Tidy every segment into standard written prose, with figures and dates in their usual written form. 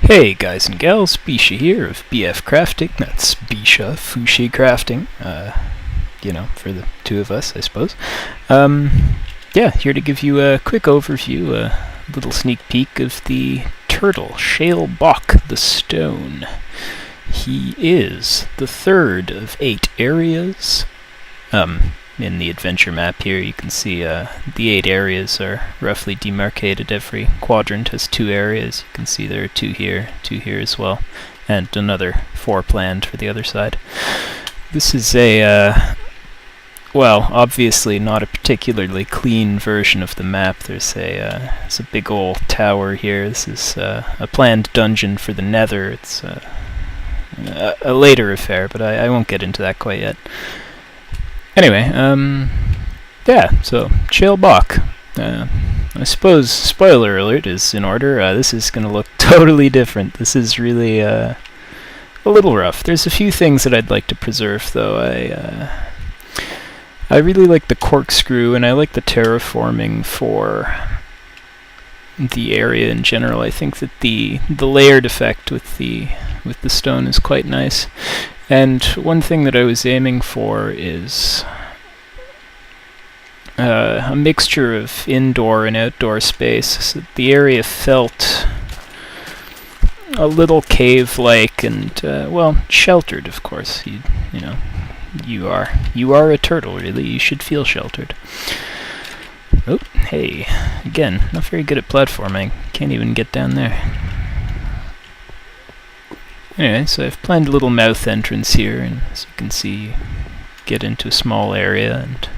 Hey guys and gals, Bisha here of BF Crafting. That's Bisha Fushi Crafting. For the two of us, I suppose. Here to give you a quick overview, a little sneak peek of the turtle, Shaelbok the Stone. He is the third of 8 areas. In the adventure map here, you can see the 8 areas are roughly demarcated. Every quadrant has 2 areas. You can see there are 2 here as well, and another 4 planned for the other side. This is obviously not a particularly clean version of the map. There's a big old tower here. This is a planned dungeon for the Nether. It's a later affair, but I won't get into that quite yet. Anyway, so Shaelbok. I suppose, spoiler alert is in order. This is going to look totally different. This is really a little rough. There's a few things that I'd like to preserve, though. I really like the corkscrew, and I like the terraforming for the area in general. I think that the layered effect with the stone is quite nice. And one thing that I was aiming for is a mixture of indoor and outdoor space, so that the area felt a little cave-like and sheltered. Of course, you are a turtle. Really, you should feel sheltered. Oh, hey, again, not very good at platforming. Can't even get down there. Anyway, so I've planned a little mouth entrance here, and as you can see, get into a small area, and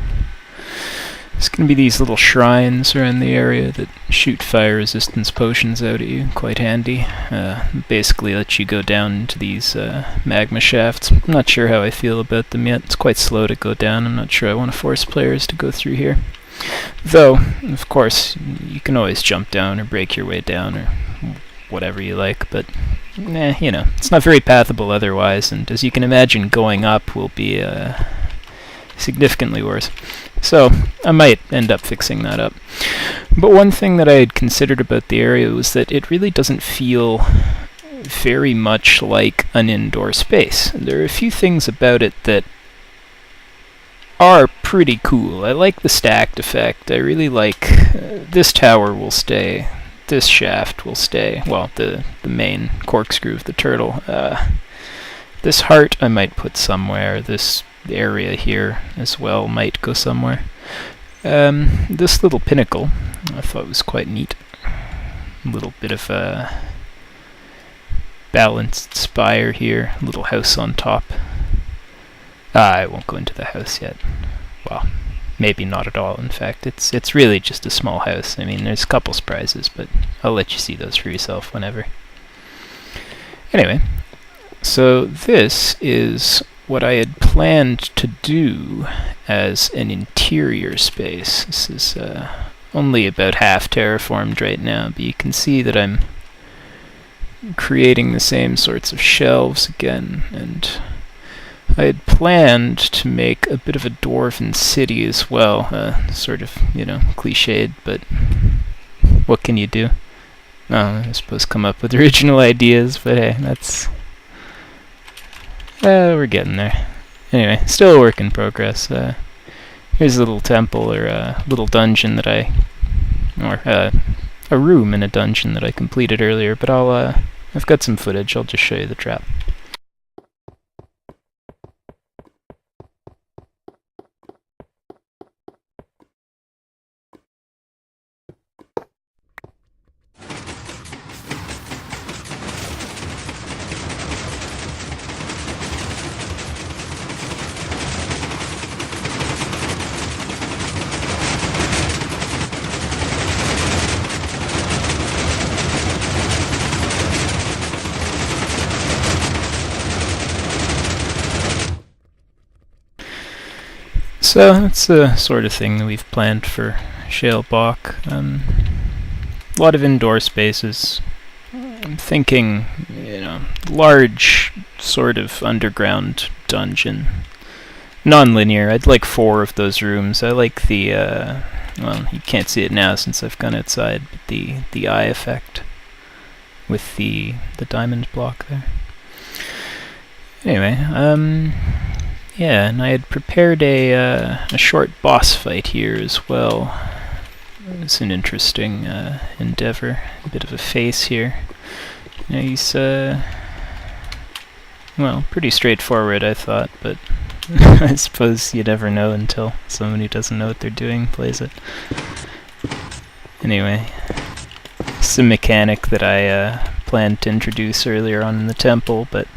there's going to be these little shrines around the area that shoot fire resistance potions out at you. Quite handy. Basically let you go down into these magma shafts. I'm not sure how I feel about them yet. It's quite slow to go down. I'm not sure I want to force players to go through here. Though, of course, you can always jump down or break your way down or whatever you like, but it's not very pathable otherwise, and as you can imagine, going up will be significantly worse. So I might end up fixing that up. But one thing that I had considered about the area was that it really doesn't feel very much like an indoor space. There are a few things about it that are pretty cool. I like the stacked effect. I really like this tower will stay. This shaft will stay. Well, the main corkscrew of the turtle. This heart I might put somewhere. This area here as well might go somewhere. This little pinnacle I thought was quite neat. A little bit of a balanced spire here. A little house on top. I won't go into the house yet. Well, maybe not at all, in fact. It's really just a small house. I mean, there's a couple surprises, but I'll let you see those for yourself whenever. Anyway, so this is what I had planned to do as an interior space. This is only about half terraformed right now, but you can see that I'm creating the same sorts of shelves again, and I had planned to make a bit of a dwarven city as well, sort of, cliched, but what can you do? I suppose come up with original ideas, but hey, that's... we're getting there. Anyway, still a work in progress. Here's a little temple, or a little dungeon that a room in a dungeon that I completed earlier, but I've got some footage. I'll just show you the trap. So that's the sort of thing that we've planned for Shaelbok. A lot of indoor spaces. I'm thinking, large sort of underground dungeon. Non-linear. I'd like 4 of those rooms. I like the, you can't see it now since I've gone outside, but the eye effect with the diamond block there. Anyway, yeah, and I had prepared a short boss fight here as well. It's an interesting endeavor. A bit of a face here. You know, he's well, pretty straightforward, I thought, but I suppose you never know until someone who doesn't know what they're doing plays it. Anyway, it's a mechanic that I planned to introduce earlier on in the temple, but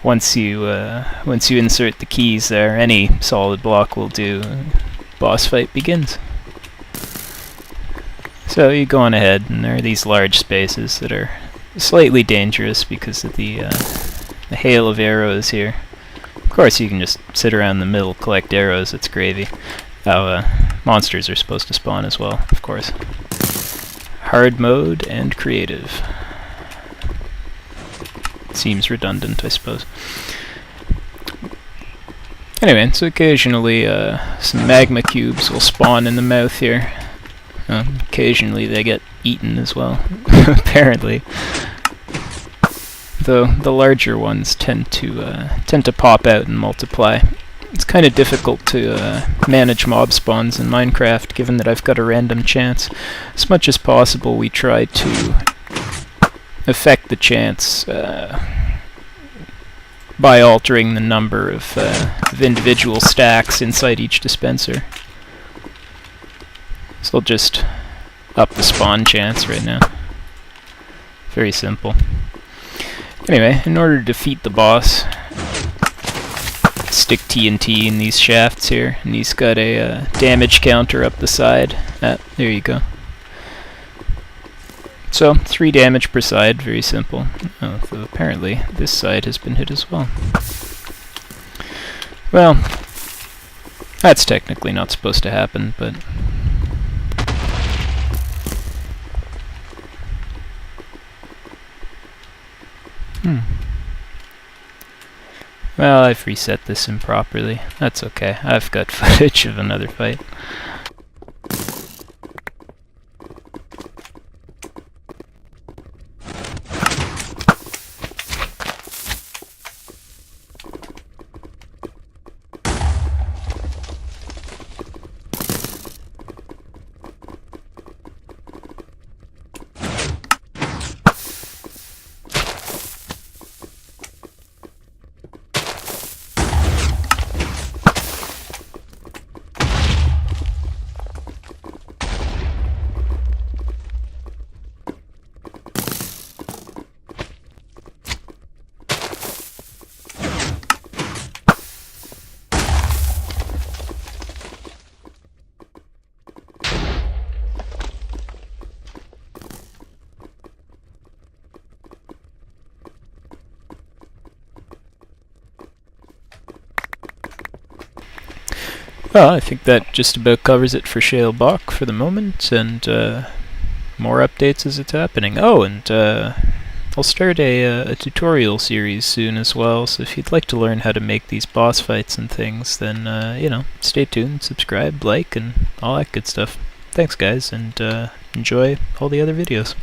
once you insert the keys there, any solid block will do. Boss fight begins. So you go on ahead, and there are these large spaces that are slightly dangerous because of the hail of arrows here. Of course, you can just sit around the middle, collect arrows. It's gravy. Monsters are supposed to spawn as well, of course. Hard mode and creative. Seems redundant, I suppose. Anyway, so occasionally some magma cubes will spawn in the mouth here. Occasionally they get eaten as well, apparently. Though the larger ones tend to pop out and multiply. It's kind of difficult to manage mob spawns in Minecraft, given that I've got a random chance. As much as possible, we try to affect the chance by altering the number of individual stacks inside each dispenser. So I'll just up the spawn chance right now. Very simple. Anyway, in order to defeat the boss, stick TNT in these shafts here, and he's got a damage counter up the side. There you go. So, 3 damage per side, very simple. Oh, so apparently this side has been hit as well. Well, that's technically not supposed to happen, but... Well, I've reset this improperly. That's okay. I've got footage of another fight. Well, I think that just about covers it for Shaelbok for the moment, and more updates as it's happening. Oh, and I'll start a tutorial series soon as well, so if you'd like to learn how to make these boss fights and things, then, you know, stay tuned, subscribe, like, and all that good stuff. Thanks, guys, and enjoy all the other videos.